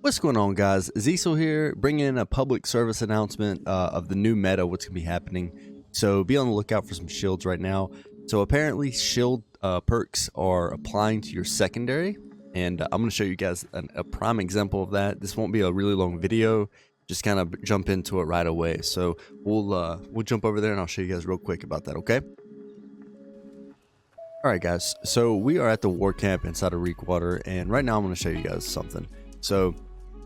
What's going on, guys? Xecil here, bringing in a public service announcement of the new meta, what's going to be happening. So be on the lookout for some shields right now. So apparently shield perks are applying to your secondary, and I'm going to show you guys a prime example of that. This won't be a really long video, just kind of jump into it right away. So we'll jump over there and I'll show you guys real quick about that, okay? Alright guys, so we are at the war camp inside of Reekwater, and right now I'm going to show you guys something. So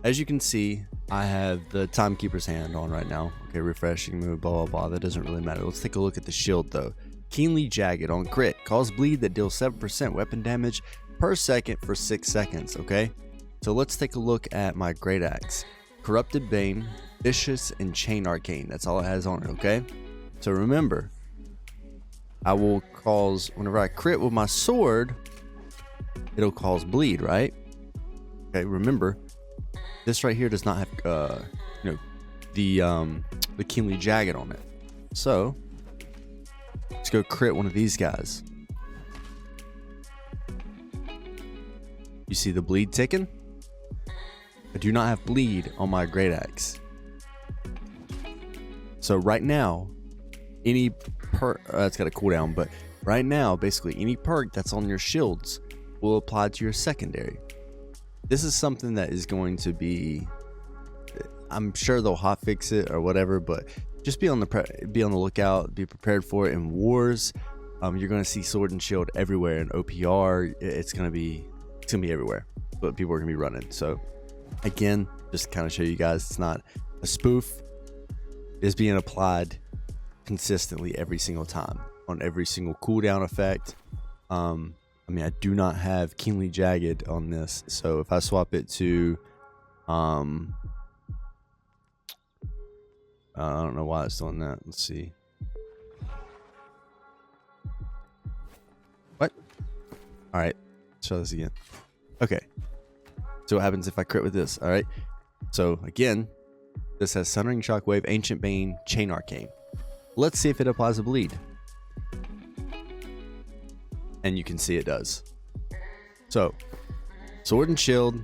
as you can see, I have the timekeeper's hand on right now. Okay, refreshing move, blah blah blah, that doesn't really matter. Let's take a look at the shield though. Keenly jagged on crit, cause bleed that deals 7% weapon damage per second for 6 seconds. Okay, so let's take a look at my great axe. Corrupted Bane, vicious, and chain arcane. That's all it has on it. Okay, so remember, I will cause, whenever I crit with my sword, it'll cause bleed, right? Okay, remember, this right here does not have, the keenly jagged on it. So let's go crit one of these guys. You see the bleed ticking? I do not have bleed on my great axe. So right now, any perk, it's got a cooldown, but right now, basically any perk that's on your shields will apply to your secondary. This is something that is going to be, I'm sure they'll hotfix it or whatever, but just be on the lookout, be prepared for it in wars. You're going to see sword and shield everywhere in OPR. It's gonna be everywhere, but people are gonna be running. So again, just kind of show you guys, it's not a spoof. It's being applied consistently every single time on every single cooldown effect. I mean, I do not have keenly jagged on this, so if I swap it to I don't know why it's doing that. Let's see. What? All right, try this again. Okay, so what happens if I crit with this? All right, so again, this has Sundering Shockwave, Ancient Bane, Chain Arcane. Let's see if it applies a bleed. And you can see it does. So sword and shield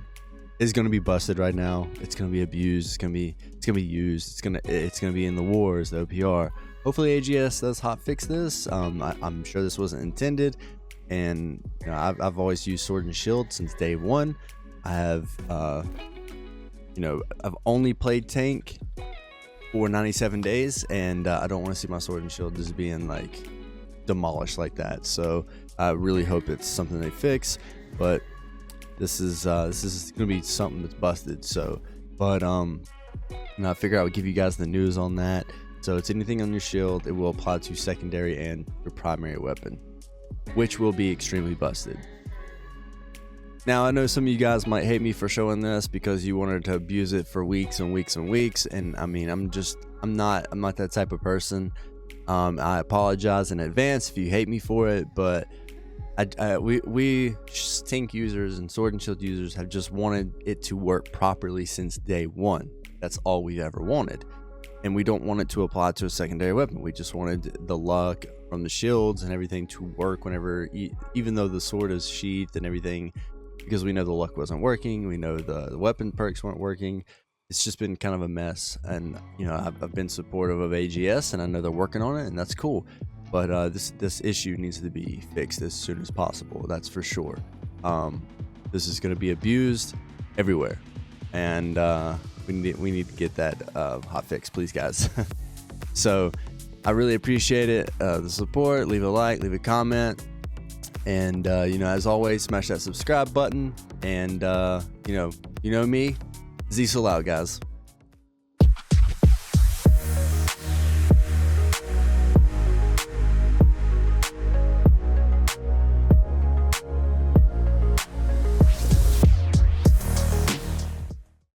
is going to be busted right now. It's going to be abused. It's going to be used. It's going to be in the wars, the OPR. Hopefully AGS does hotfix this. I'm sure this wasn't intended, and you know, I've always used sword and shield since day one. I have I've only played tank for 97 days, and I don't want to see my sword and shield just being like demolished like that. So I really hope it's something they fix, but this is gonna be something that's busted. So but I figured I would give you guys the news on that. So it's anything on your shield, it will apply to secondary and your primary weapon, which will be extremely busted. Now, I know some of you guys might hate me for showing this because you wanted to abuse it for weeks and weeks and weeks, and I mean, I'm not that type of person. I apologize in advance if you hate me for it, but we tank users and sword and shield users have just wanted it to work properly since day one. That's all we've ever wanted, and we don't want it to apply to a secondary weapon. We just wanted the luck from the shields and everything to work whenever, even though the sword is sheathed and everything, because we know the luck wasn't working, we know the weapon perks weren't working. It's just been kind of a mess, and you know, I've been supportive of AGS, and I know they're working on it, and that's cool. But this issue needs to be fixed as soon as possible. That's for sure. This is going to be abused everywhere, and we need to get that hot fix, please, guys. So I really appreciate it, the support. Leave a like, leave a comment. And as always, smash that subscribe button, and you know me, Xecil out, guys.